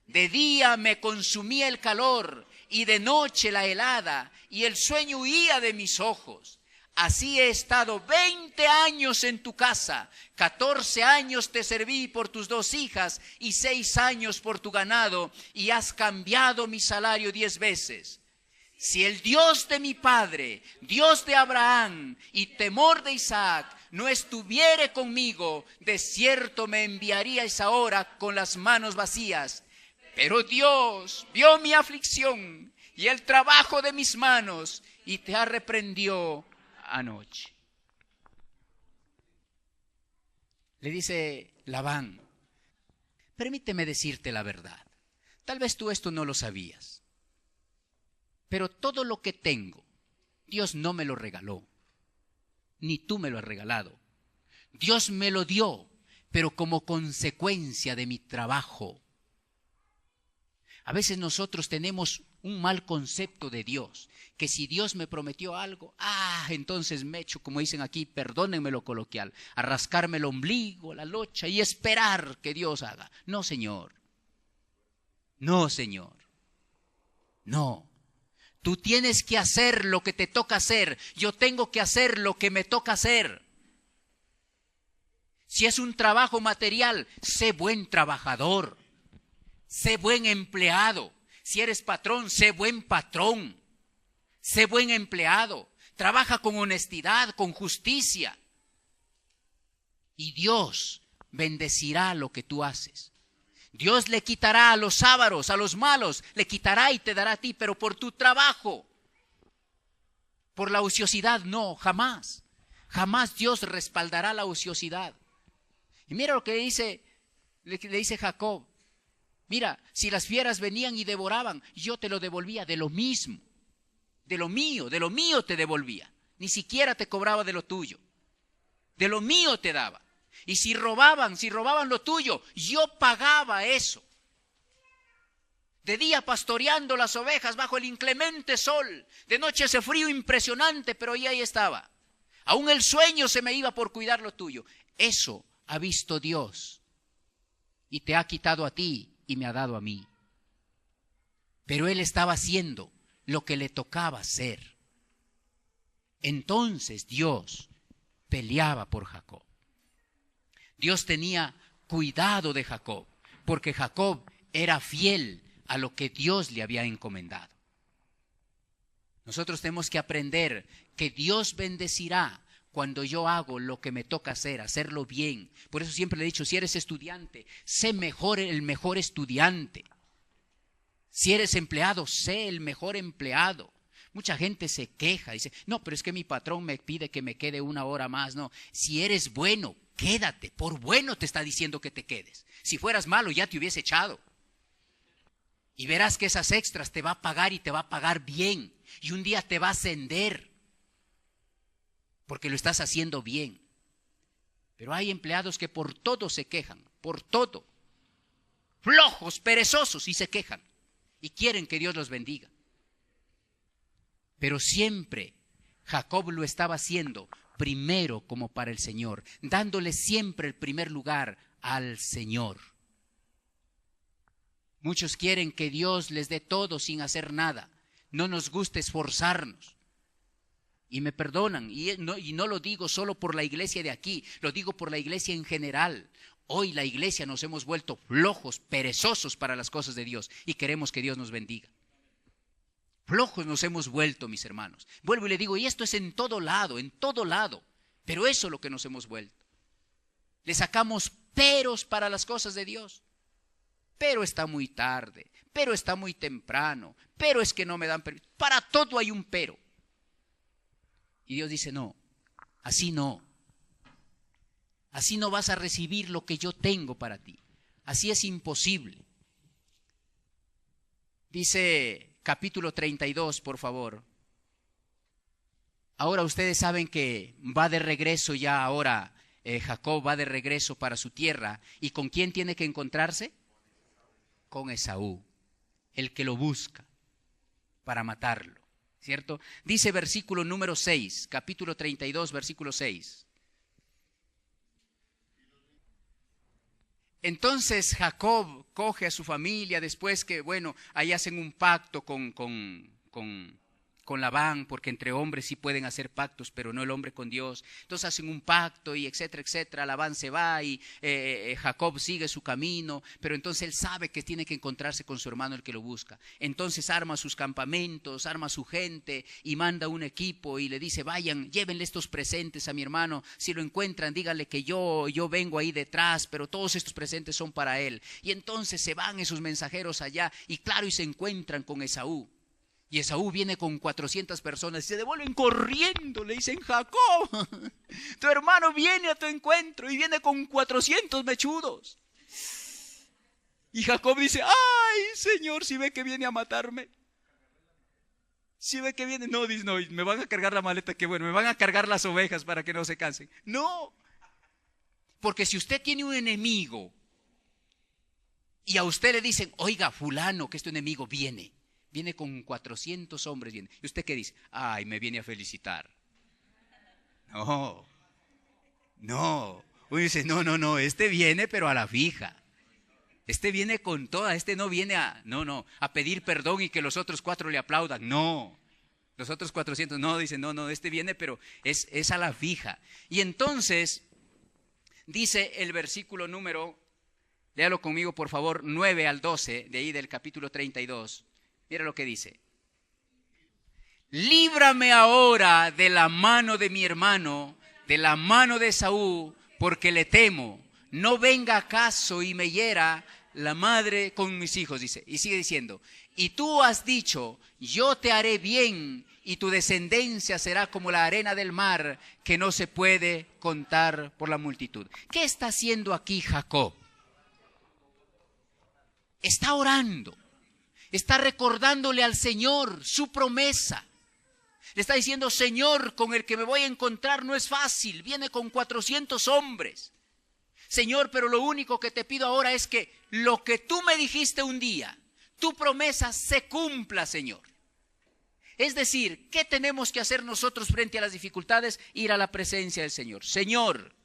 De día me consumía el calor y de noche la helada, y el sueño huía de mis ojos. Así he estado 20 años en tu casa, 14 años te serví por tus 2 hijas y 6 años por tu ganado, y has cambiado mi salario 10 veces. Si el Dios de mi padre, Dios de Abraham y temor de Isaac, no estuviere conmigo, de cierto me enviaríais ahora con las manos vacías. Pero Dios vio mi aflicción y el trabajo de mis manos, y te reprendió anoche. Le dice Labán, permíteme decirte la verdad. Tal vez tú esto no lo sabías, pero todo lo que tengo, Dios no me lo regaló, ni tú me lo has regalado. Dios me lo dio, pero como consecuencia de mi trabajo. A veces nosotros tenemos un mal concepto de Dios, que si Dios me prometió algo, entonces me echo, como dicen aquí, perdónenme lo coloquial, a rascarme el ombligo, la locha y esperar que Dios haga. No, Señor. No, Señor. No. Tú tienes que hacer lo que te toca hacer. Yo tengo que hacer lo que me toca hacer. Si es un trabajo material, sé buen trabajador. Sé buen empleado. Si eres patrón, sé buen patrón. Sé buen empleado. Trabaja con honestidad, con justicia. Y Dios bendecirá lo que tú haces. Dios le quitará a los ávaros, a los malos, le quitará y te dará a ti, pero por tu trabajo. Por la ociosidad, no, jamás. Jamás Dios respaldará la ociosidad. Y mira lo que le dice Jacob. Mira, si las fieras venían y devoraban, yo te lo devolvía de lo mismo. De lo mío te devolvía. Ni siquiera te cobraba de lo tuyo. De lo mío te daba. Y si robaban lo tuyo, yo pagaba eso. De día pastoreando las ovejas bajo el inclemente sol. De noche ese frío impresionante, pero ahí estaba. Aún el sueño se me iba por cuidar lo tuyo. Eso ha visto Dios. Y te ha quitado a ti y me ha dado a mí. Pero él estaba haciendo lo que le tocaba hacer. Entonces Dios peleaba por Jacob. Dios tenía cuidado de Jacob, porque Jacob era fiel a lo que Dios le había encomendado. Nosotros tenemos que aprender que Dios bendecirá cuando yo hago lo que me toca hacer, hacerlo bien. Por eso siempre le he dicho, si eres estudiante, sé el mejor estudiante. Si eres empleado, sé el mejor empleado. Mucha gente se queja, dice, no, pero es que mi patrón me pide que me quede 1 hora más. No, si eres bueno, quédate. Por bueno te está diciendo que te quedes. Si fueras malo, ya te hubiese echado. Y verás que esas extras te va a pagar y te va a pagar bien. Y un día te va a ascender. Porque lo estás haciendo bien. Pero hay empleados que por todo se quejan, por todo. Flojos, perezosos y se quejan. Y quieren que Dios los bendiga. Pero siempre Jacob lo estaba haciendo primero como para el Señor, dándole siempre el primer lugar al Señor. Muchos quieren que Dios les dé todo sin hacer nada. No nos gusta esforzarnos. Y me perdonan, y no lo digo solo por la iglesia de aquí, lo digo por la iglesia en general. Hoy la iglesia nos hemos vuelto flojos, perezosos para las cosas de Dios y queremos que Dios nos bendiga. Flojos nos hemos vuelto, mis hermanos. Vuelvo y le digo, y esto es en todo lado, pero eso es lo que nos hemos vuelto. Le sacamos peros para las cosas de Dios. pero está muy tarde, pero está muy temprano, pero es que no me dan permiso. Para todo hay un pero. Y Dios dice, no, así no. Así no vas a recibir lo que yo tengo para ti. Así es imposible. Dice capítulo 32, por favor. Ahora ustedes saben que va de regreso ya ahora, Jacob va de regreso para su tierra. ¿Y con quién tiene que encontrarse? Con Esaú, el que lo busca para matarlo, ¿cierto? Dice versículo número 6, capítulo 32, versículo 6. Entonces Jacob coge a su familia después que, bueno, ahí hacen un pacto con Labán, porque entre hombres sí pueden hacer pactos, pero no el hombre con Dios. Entonces hacen un pacto y etcétera, etcétera. Labán se va y Jacob sigue su camino, pero entonces él sabe que tiene que encontrarse con su hermano el que lo busca. Entonces arma sus campamentos, arma su gente y manda un equipo y le dice, vayan, llévenle estos presentes a mi hermano. Si lo encuentran, díganle que yo vengo ahí detrás, pero todos estos presentes son para él. Y entonces se van esos mensajeros allá y claro, y se encuentran con Esaú. Y Esaú viene con 400 personas y se devuelven corriendo. Le dicen, Jacob, tu hermano viene a tu encuentro y viene con 400 mechudos. Y Jacob dice, ay, Señor, si ve que viene a matarme. Si ve que viene, no, dice, no, me van a cargar la maleta, que bueno, me van a cargar las ovejas para que no se cansen. No, porque si usted tiene un enemigo y a usted le dicen, oiga, fulano, que es tu enemigo, viene con 400 hombres, viene. ¿Y usted qué dice? Ay, me viene a felicitar. No. Uno dice, no, este viene pero a la fija. Este viene con toda, este no viene a pedir perdón y que los otros 4 le aplaudan. No. Los otros 400, no, dicen, no, este viene pero es a la fija. Y entonces, dice el versículo número, léalo conmigo por favor, 9 al 12, de ahí del capítulo 32. Mira lo que dice. Líbrame ahora de la mano de mi hermano, de la mano de Esaú, porque le temo. No venga acaso y me hiera la madre con mis hijos, dice. Y sigue diciendo, y tú has dicho, yo te haré bien y tu descendencia será como la arena del mar, que no se puede contar por la multitud. ¿Qué está haciendo aquí Jacob? Está orando. Está recordándole al Señor su promesa. Le está diciendo, Señor, con el que me voy a encontrar no es fácil. Viene con 400 hombres. Señor, pero lo único que te pido ahora es que lo que tú me dijiste un día, tu promesa se cumpla, Señor. Es decir, ¿qué tenemos que hacer nosotros frente a las dificultades? Ir a la presencia del Señor. Señor,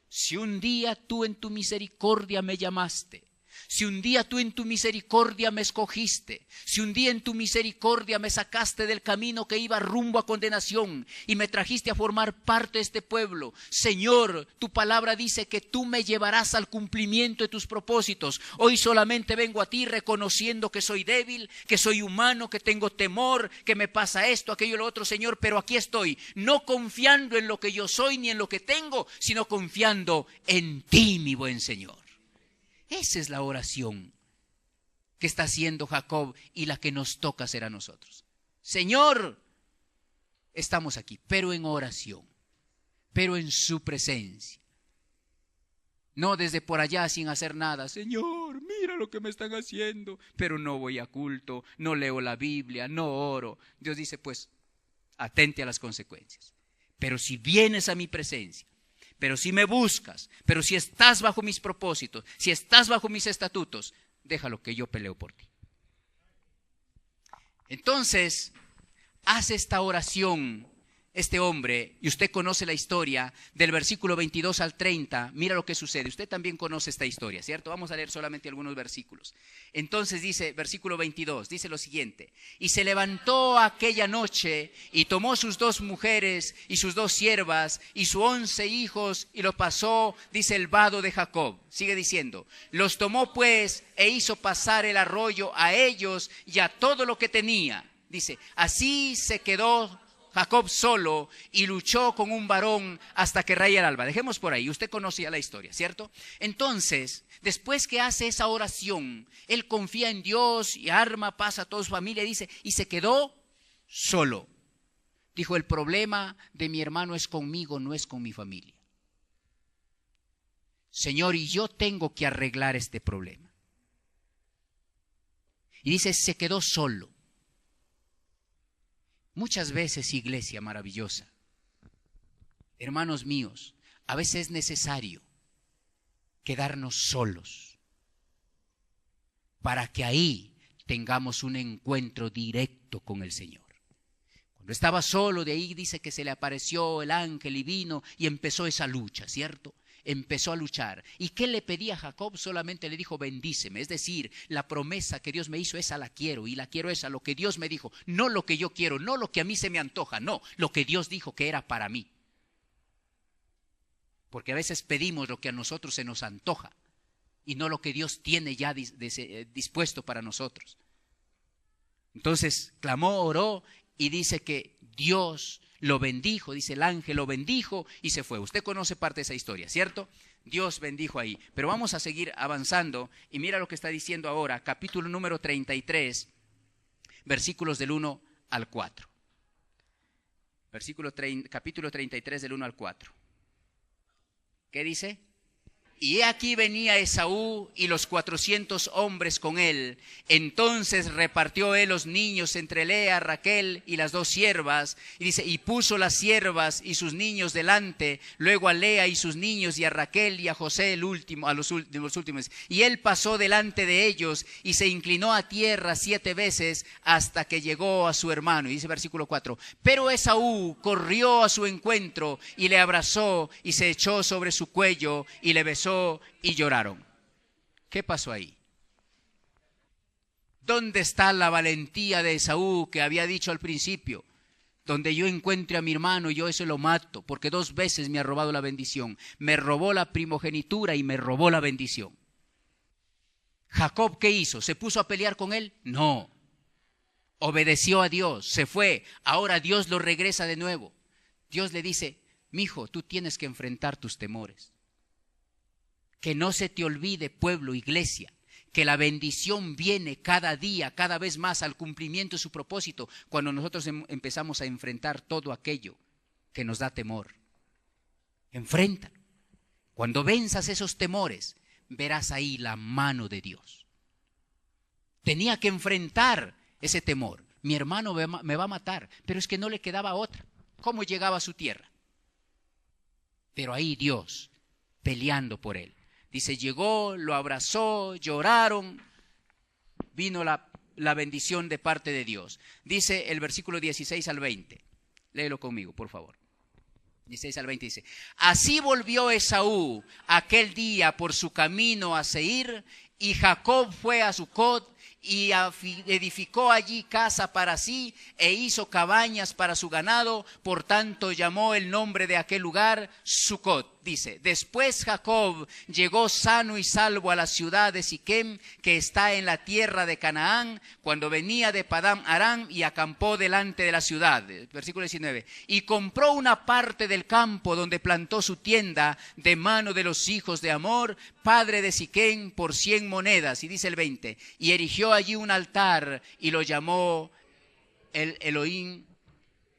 si un día tú en tu misericordia me llamaste, si un día tú en tu misericordia me escogiste, si un día en tu misericordia me sacaste del camino que iba rumbo a condenación y me trajiste a formar parte de este pueblo, Señor, tu palabra dice que tú me llevarás al cumplimiento de tus propósitos. Hoy solamente vengo a ti reconociendo que soy débil, que soy humano, que tengo temor, que me pasa esto, aquello, lo otro, Señor, pero aquí estoy, no confiando en lo que yo soy ni en lo que tengo, sino confiando en ti, mi buen Señor. Esa es la oración que está haciendo Jacob y la que nos toca hacer a nosotros. Señor, estamos aquí, pero en oración, pero en su presencia. No desde por allá sin hacer nada. Señor, mira lo que me están haciendo, pero no voy a culto, no leo la Biblia, no oro. Dios dice, pues, atente a las consecuencias. Pero si vienes a mi presencia, pero si me buscas, pero si estás bajo mis propósitos, si estás bajo mis estatutos, déjalo que yo peleo por ti. Entonces, hace esta oración este hombre, y usted conoce la historia del versículo 22 al 30, mira lo que sucede. Usted también conoce esta historia, ¿cierto? Vamos a leer solamente algunos versículos. Entonces dice, versículo 22, dice lo siguiente: y se levantó aquella noche y tomó sus 2 mujeres y sus 2 siervas y sus 11 hijos y lo pasó, dice, el vado de Jacob. Sigue diciendo, los tomó pues e hizo pasar el arroyo a ellos y a todo lo que tenía. Dice, así se quedó Jacob solo y luchó con un varón hasta que raya el alba. Dejemos por ahí, usted conoce ya la historia, ¿cierto? Entonces, después que hace esa oración, él confía en Dios y arma paz a toda su familia, dice, y se quedó solo. Dijo, el problema de mi hermano es conmigo, no es con mi familia. Señor, y yo tengo que arreglar este problema. Y dice, se quedó solo. Muchas veces, iglesia maravillosa, hermanos míos, a veces es necesario quedarnos solos para que ahí tengamos un encuentro directo con el Señor. Cuando estaba solo, de ahí dice que se le apareció el ángel y vino y empezó esa lucha, ¿cierto? Empezó a luchar. ¿Y qué le pedía a Jacob? Solamente le dijo, bendíceme. Es decir, la promesa que Dios me hizo, esa la quiero. Y la quiero esa, lo que Dios me dijo. No lo que yo quiero, no lo que a mí se me antoja. No, lo que Dios dijo que era para mí. Porque a veces pedimos lo que a nosotros se nos antoja. Y no lo que Dios tiene ya dispuesto para nosotros. Entonces, clamó, oró y dice que Dios lo bendijo, dice el ángel lo bendijo y se fue. Usted conoce parte de esa historia, ¿cierto? Dios bendijo ahí. Pero vamos a seguir avanzando y mira lo que está diciendo ahora, capítulo número 33, versículos del 1 al 4. Capítulo 33 del 1 al 4. ¿Qué dice? Y he aquí venía Esaú y los 400 hombres con él. Entonces repartió él los niños entre Lea, Raquel y las 2 siervas. Y dice, y puso las siervas y sus niños delante, luego a Lea y sus niños, y a Raquel y a José el último, los últimos. Y él pasó delante de ellos y se inclinó a tierra 7 veces hasta que llegó a su hermano. Y dice versículo 4, pero Esaú corrió a su encuentro y le abrazó y se echó sobre su cuello y le besó y lloraron. ¿Qué pasó ahí? ¿Dónde está la valentía de Esaú que había dicho al principio? Donde yo encuentre a mi hermano, yo ese lo mato, porque 2 veces me ha robado la bendición. Me robó la primogenitura y me robó la bendición. ¿Jacob qué hizo? ¿Se puso a pelear con él? No. Obedeció a Dios, se fue. Ahora Dios lo regresa de nuevo. Dios le dice, mijo, tú tienes que enfrentar tus temores. Que no se te olvide, pueblo, iglesia, que la bendición viene cada día, cada vez más al cumplimiento de su propósito, cuando nosotros empezamos a enfrentar todo aquello que nos da temor. Enfréntalo. Cuando venzas esos temores, verás ahí la mano de Dios. Tenía que enfrentar ese temor. Mi hermano me va a matar, pero es que no le quedaba otra. ¿Cómo llegaba a su tierra? Pero ahí Dios peleando por él. Dice, llegó, lo abrazó, lloraron, vino la bendición de parte de Dios. Dice el versículo 16 al 20. Léelo conmigo, por favor. 16 al 20 dice, así volvió Esaú aquel día por su camino a Seir, y Jacob fue a Sucot y edificó allí casa para sí e hizo cabañas para su ganado, por tanto llamó el nombre de aquel lugar Sucot. Dice, después Jacob llegó sano y salvo a la ciudad de Siquem, que está en la tierra de Canaán, cuando venía de Padán Aram, y acampó delante de la ciudad. Versículo 19, y compró una parte del campo donde plantó su tienda de mano de los hijos de Amor, padre de Siquem, por 100 monedas. Y dice el 20, y erigió allí un altar y lo llamó el Elohim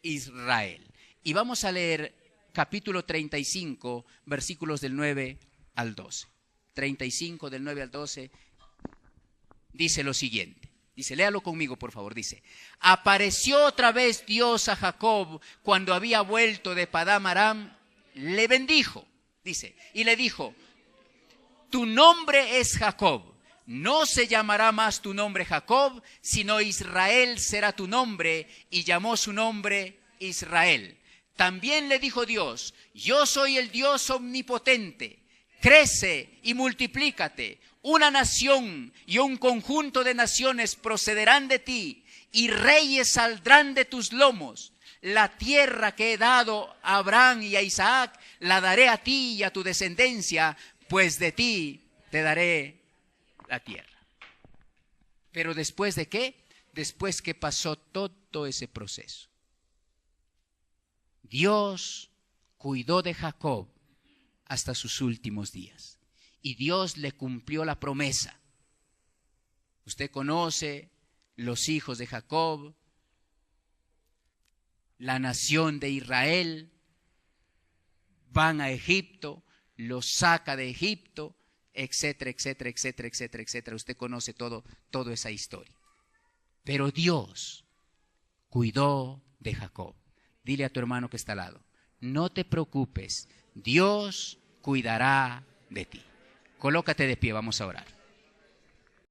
Israel. Y vamos a leer capítulo 35, versículos del 9 al 12. 35 del 9 al 12 dice lo siguiente. Dice, léalo conmigo, por favor. Dice, apareció otra vez Dios a Jacob cuando había vuelto de Padán Aram, le bendijo, dice, y le dijo, tu nombre es Jacob, no se llamará más tu nombre Jacob, sino Israel será tu nombre, y llamó su nombre Israel. También le dijo Dios, yo soy el Dios omnipotente, crece y multiplícate. Una nación y un conjunto de naciones procederán de ti, y reyes saldrán de tus lomos. La tierra que he dado a Abraham y a Isaac, la daré a ti y a tu descendencia, pues de ti te daré la tierra. Pero ¿después de qué? Después que pasó todo ese proceso. Dios cuidó de Jacob hasta sus últimos días. Y Dios le cumplió la promesa. Usted conoce los hijos de Jacob, la nación de Israel, van a Egipto, los saca de Egipto, etcétera, etcétera, etcétera, etcétera, etcétera. Usted conoce toda esa historia. Pero Dios cuidó de Jacob. Dile a tu hermano que está al lado, no te preocupes, Dios cuidará de ti. Colócate de pie, vamos a orar.